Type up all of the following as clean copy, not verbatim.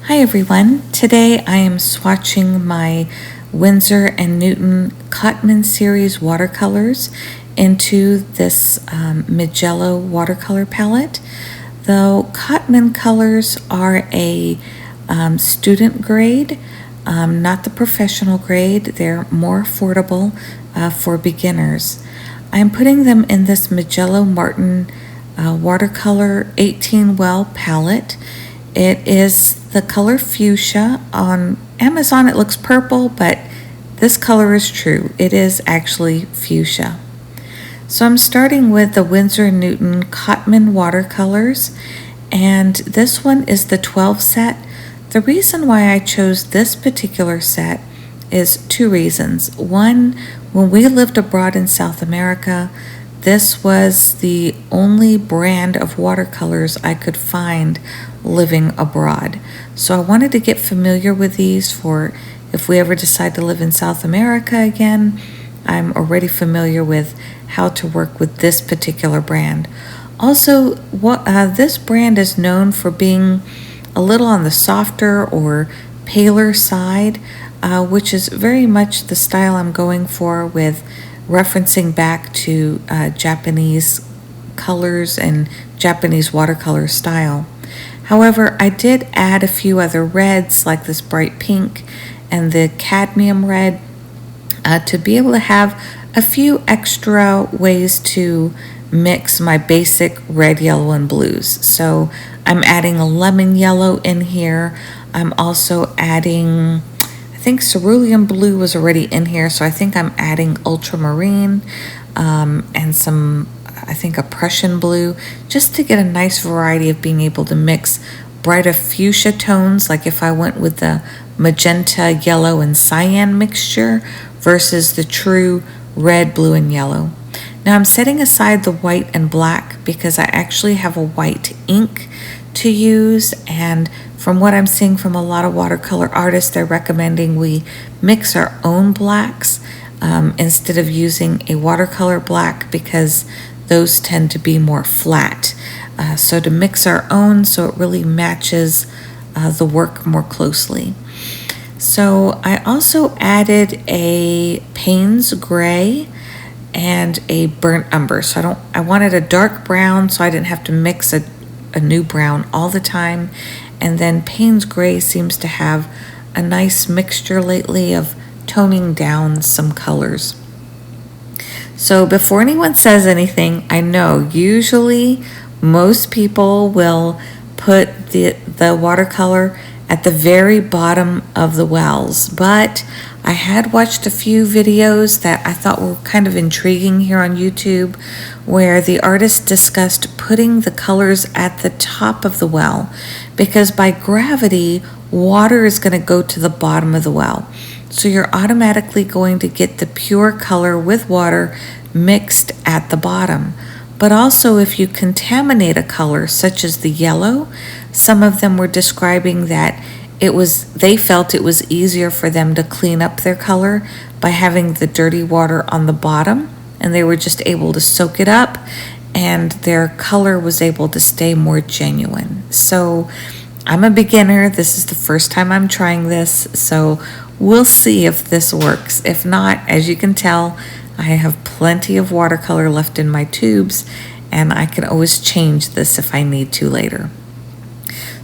Hi everyone, today I am swatching my Winsor and Newton Cotman series watercolors into this Mijello watercolor palette. Though Cotman colors are a student grade, not the professional grade, they're more affordable for beginners. I'm putting them in this Mijello Martin watercolor 18 well palette. It is the color Fuschia. On Amazon it looks purple, but this color is true. It is actually Fuschia. So I'm starting with the Winsor and Newton Cotman Watercolors, and this one is the 12 set. The reason why I chose this particular set is two reasons. One, when we lived abroad in South America, this was the only brand of watercolors I could find living abroad. So I wanted to get familiar with these for if we ever decide to live in South America again. I'm already familiar with how to work with this particular brand. Also, this brand is known for being a little on the softer or paler side, which is very much the style I'm going for, with referencing back to Japanese colors and Japanese watercolor style. However, I did add a few other reds like this bright pink and the cadmium red to be able to have a few extra ways to mix my basic red, yellow, and blues. So I'm adding a lemon yellow in here. I'm also adding, I think cerulean blue was already in here, so I think I'm adding ultramarine and some, I think a Prussian blue, just to get a nice variety of being able to mix brighter fuchsia tones, like if I went with the magenta, yellow, and cyan mixture versus the true red, blue, and yellow. Now I'm setting aside the white and black because I actually have a white ink to use, and from what I'm seeing from a lot of watercolor artists, they're recommending we mix our own blacks instead of using a watercolor black, because those tend to be more flat. So to mix our own so it really matches the work more closely. So I also added a Payne's Gray and a burnt umber. So I wanted a dark brown so I didn't have to mix a new brown all the time. And then Payne's Gray seems to have a nice mixture lately of toning down some colors. So before anyone says anything, I know usually most people will put the watercolor at the very bottom of the wells, but I had watched a few videos that I thought were kind of intriguing here on YouTube, where the artist discussed putting the colors at the top of the well, because by gravity, water is going to go to the bottom of the well. So you're automatically going to get the pure color with water mixed at the bottom. But also if you contaminate a color such as the yellow, some of them were describing that they felt it was easier for them to clean up their color by having the dirty water on the bottom, and they were just able to soak it up and their color was able to stay more genuine. So I'm a beginner. This is the first time I'm trying this, so we'll see if this works. If not, as you can tell, I have plenty of watercolor left in my tubes, and I can always change this if I need to later.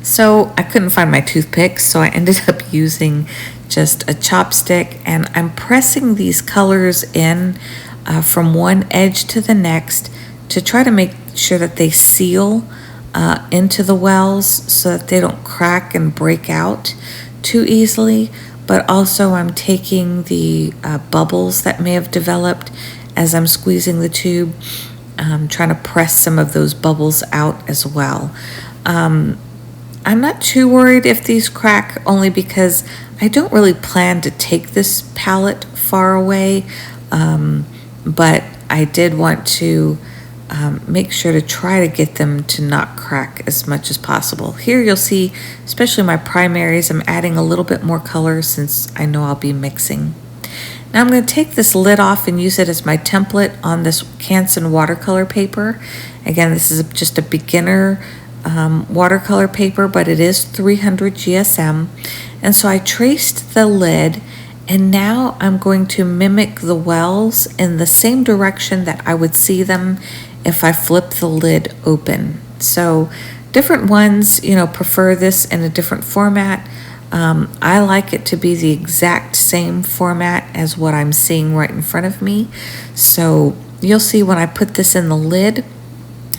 So I couldn't find my toothpicks, so I ended up using just a chopstick, and I'm pressing these colors in from one edge to the next to try to make sure that they seal into the wells so that they don't crack and break out too easily. But also I'm taking the bubbles that may have developed as I'm squeezing the tube, trying to press some of those bubbles out as well. I'm not too worried if these crack, only because I don't really plan to take this palette far away, but I did want to make sure to try to get them to not crack as much as possible. Here you'll see, especially my primaries, I'm adding a little bit more color since I know I'll be mixing. Now I'm going to take this lid off and use it as my template on this Canson watercolor paper. Again, this is just a beginner watercolor paper, but it is 300 GSM. And so I traced the lid, and now I'm going to mimic the wells in the same direction that I would see them if I flip the lid open. So different ones, prefer this in a different format. I like it to be the exact same format as what I'm seeing right in front of me. So you'll see when I put this in the lid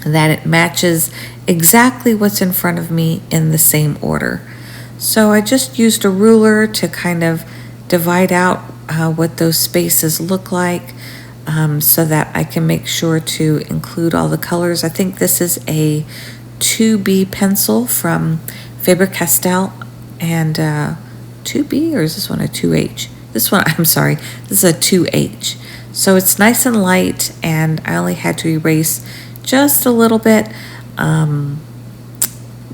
that it matches exactly what's in front of me in the same order. So I just used a ruler to kind of divide out what those spaces look like, so that I can make sure to include all the colors. I think this is a 2B pencil from Faber-Castell, and 2B, or is this one a 2H? This one, I'm sorry, this is a 2H. So it's nice and light, and I only had to erase just a little bit, but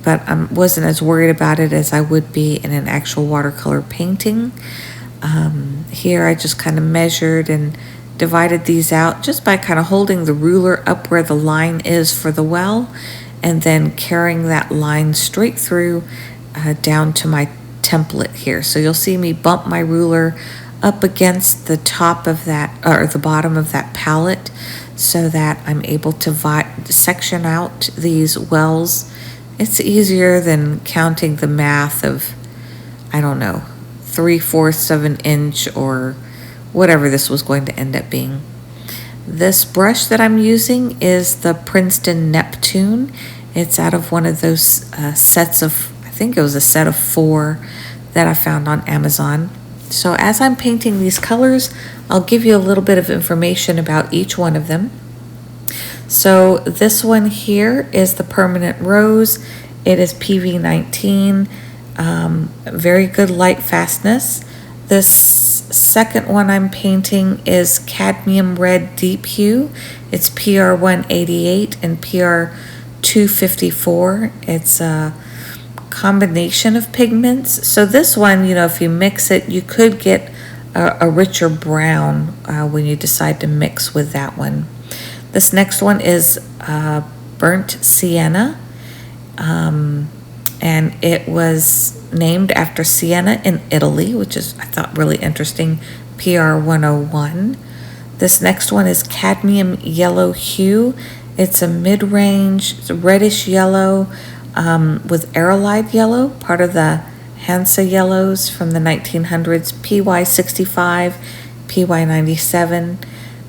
I wasn't as worried about it as I would be in an actual watercolor painting. Here I just kind of measured and divided these out just by kind of holding the ruler up where the line is for the well, and then carrying that line straight through down to my template here. So you'll see me bump my ruler up against the top of that, or the bottom of that palette, so that I'm able to section out these wells. It's easier than counting the math of, I don't know, 3/4 of an inch or whatever this was going to end up being. This brush that I'm using is the Princeton Neptune. It's out of one of those sets of, I think it was a set of 4 that I found on Amazon. So as I'm painting these colors, I'll give you a little bit of information about each one of them. So this one here is the Permanent Rose. It is PV19, very good light fastness. This second one I'm painting is Cadmium Red Deep Hue. It's PR 188 and PR 254. It's a combination of pigments. So this one, if you mix it, you could get a richer brown when you decide to mix with that one. This next one is Burnt Sienna, and it was named after Sienna in Italy, which is, I thought, really interesting, PR 101. This next one is Cadmium Yellow Hue. It's a mid-range, it's a reddish yellow with aerolite yellow, part of the Hansa yellows from the 1900s, PY65, PY97.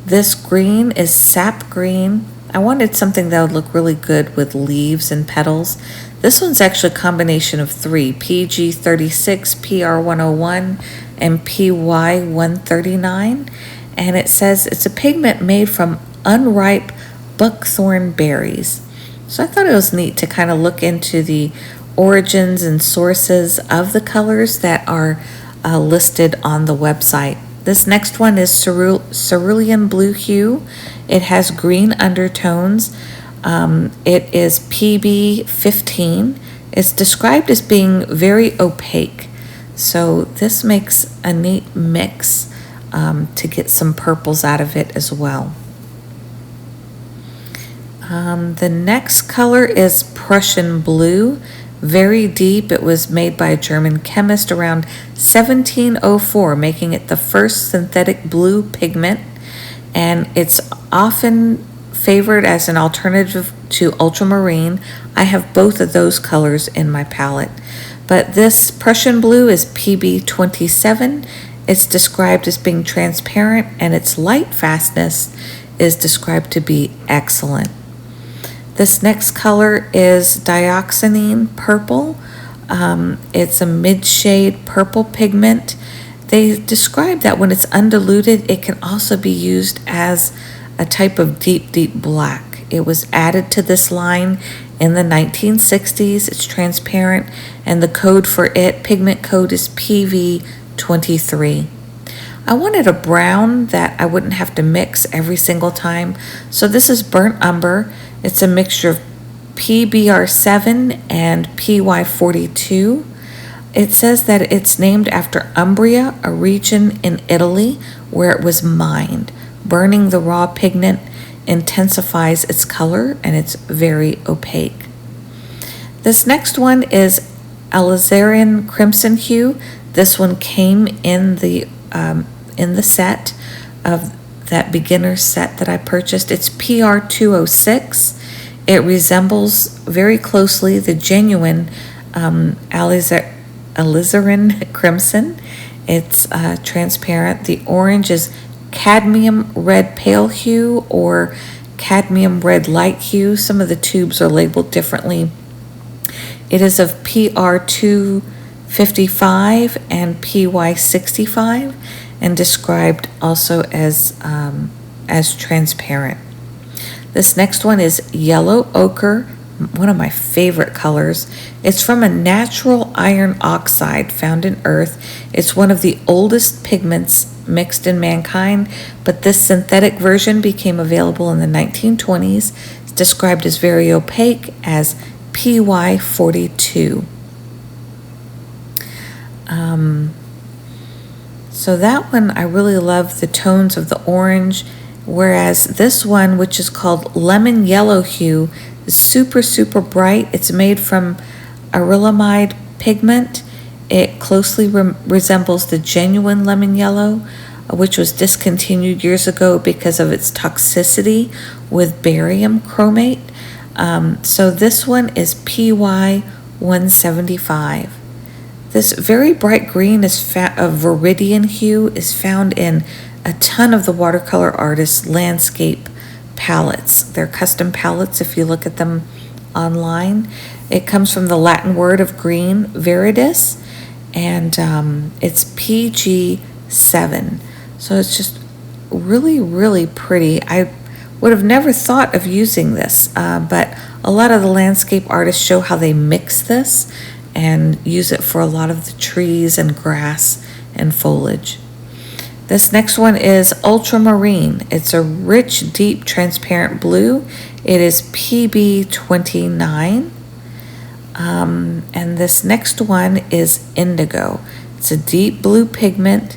This green is sap green. I wanted something that would look really good with leaves and petals. This one's actually a combination of 3, PG36, PR101, and PY139. And it says it's a pigment made from unripe buckthorn berries. So I thought it was neat to kind of look into the origins and sources of the colors that are listed on the website. This next one is Cerulean Blue Hue. It has green undertones. It is PB15. It's described as being very opaque. So this makes a neat mix to get some purples out of it as well. The next color is Prussian Blue. Very deep. It was made by a German chemist around 1704, making it the first synthetic blue pigment, and it's often favored as an alternative to ultramarine. I have both of those colors in my palette, but this Prussian Blue is PB27. It's described as being transparent, and its light fastness is described to be excellent. This next color is Dioxanine Purple. It's a mid-shade purple pigment. They describe that when it's undiluted, it can also be used as a type of deep, deep black. It was added to this line in the 1960s. It's transparent, and the code for it, pigment code, is PV23. I wanted a brown that I wouldn't have to mix every single time, so this is Burnt Umber. It's a mixture of PBR7 and PY42. It says that it's named after Umbria, a region in Italy where it was mined. Burning the raw pigment intensifies its color, and it's very opaque. This next one is Alizarin Crimson Hue. This one came in the set of that beginner set that I purchased. It's PR 206. It resembles very closely the genuine Alizarin Crimson. It's transparent. The orange is Cadmium Red Pale Hue or Cadmium Red Light Hue. Some of the tubes are labeled differently. It is of PR 255 and PY 65 and described also as transparent. This next one is Yellow Ochre, one of my favorite colors. It's from a natural iron oxide found in Earth. It's one of the oldest pigments mixed in mankind, but this synthetic version became available in the 1920s. It's described as very opaque as PY 42. So that one, I really love the tones of the orange, whereas this one, which is called Lemon Yellow Hue, is super, super bright. It's made from acrylamide pigment. It closely resembles the genuine lemon yellow, which was discontinued years ago because of its toxicity with barium chromate. So this one is PY 175. This very bright green is a viridian hue is found in a ton of the watercolor artists' landscape palettes. They're custom palettes if you look at them online. It comes from the Latin word of green, viridis, and it's PG7. So it's just really, really pretty. I would have never thought of using this, but a lot of the landscape artists show how they mix this and use it for a lot of the trees and grass and foliage. This next one is Ultramarine. It's a rich, deep, transparent blue. It is PB29. And this next one is Indigo. It's a deep blue pigment.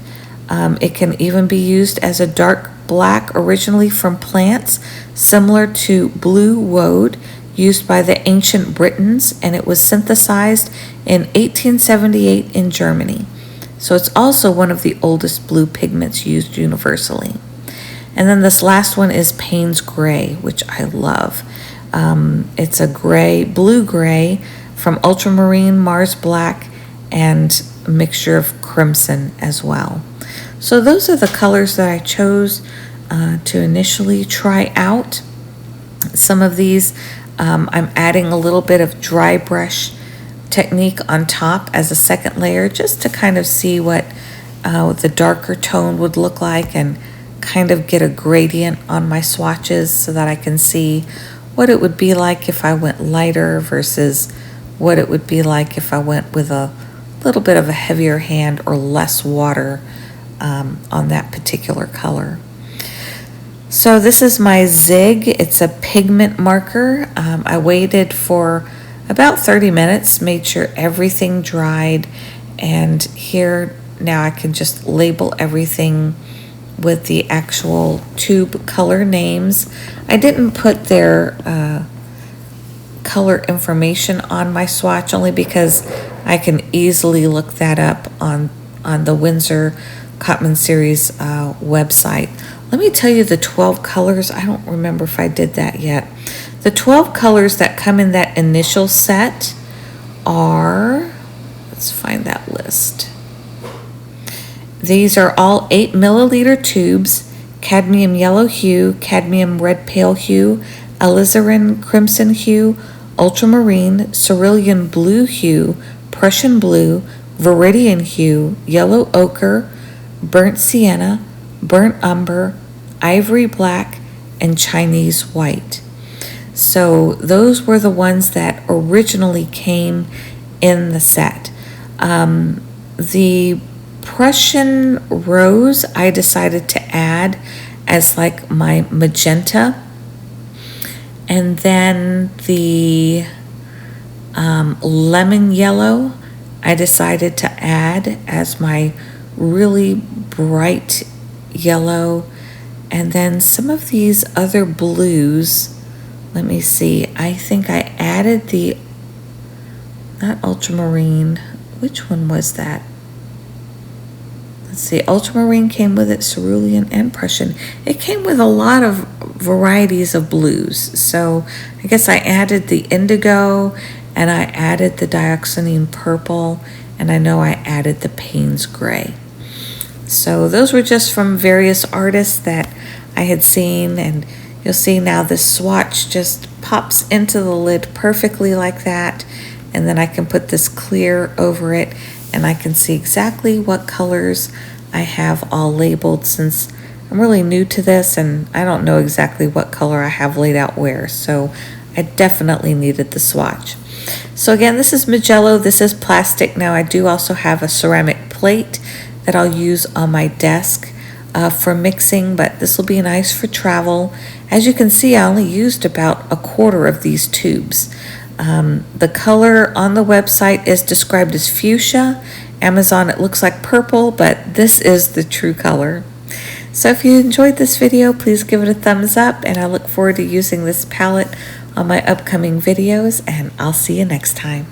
It can even be used as a dark black, originally from plants, similar to blue woad, used by the ancient Britons, and it was synthesized in 1878 in Germany. So it's also one of the oldest blue pigments used universally. And then this last one is Payne's Gray, which I love. It's a gray, blue-gray from Ultramarine, Mars Black, and a mixture of crimson as well. So those are the colors that I chose to initially try out. Some of these I'm adding a little bit of dry brush technique on top as a second layer, just to kind of see what the darker tone would look like and kind of get a gradient on my swatches so that I can see what it would be like if I went lighter versus what it would be like if I went with a little bit of a heavier hand or less water on that particular color. So this is my Zig. It's a pigment marker. I waited for about 30 minutes, made sure everything dried, and here now I can just label everything with the actual tube color names. I didn't put their color information on my swatch only because I can easily look that up on the Winsor Cotman series website. Let me tell you the 12 colors. I don't remember if I did that yet. The 12 colors that come in that initial set are, let's find that list. These are all 8 milliliter tubes: Cadmium Yellow Hue, Cadmium Red Pale Hue, Alizarin Crimson Hue, Ultramarine, Cerulean Blue Hue, Prussian Blue, Viridian Hue, Yellow Ochre, Burnt Sienna, Burnt Umber, Ivory Black, and Chinese White. So those were the ones that originally came in the set. The Prussian Rose I decided to add as like my magenta, and then the Lemon Yellow I decided to add as my really bright yellow, and then some of these other blues. Let me see, I think I added the not Ultramarine. Which one was that? Let's see, Ultramarine came with it, Cerulean and Prussian. It came with a lot of varieties of blues. So I guess I added the Indigo, and I added the Dioxanine Purple, and I know I added the Payne's Gray. So those were just from various artists that I had seen, and you'll see now this swatch just pops into the lid perfectly like that, and then I can put this clear over it, and I can see exactly what colors I have all labeled, since I'm really new to this and I don't know exactly what color I have laid out where, so I definitely needed the swatch. So again, this is Mijello, this is plastic. Now I do also have a ceramic plate that I'll use on my desk for mixing, but this will be nice for travel. As you can see, I only used about a quarter of these tubes. The color on the website is described as fuchsia. Amazon, it looks like purple, but this is the true color. So if you enjoyed this video, please give it a thumbs up, and I look forward to using this palette on my upcoming videos, and I'll see you next time.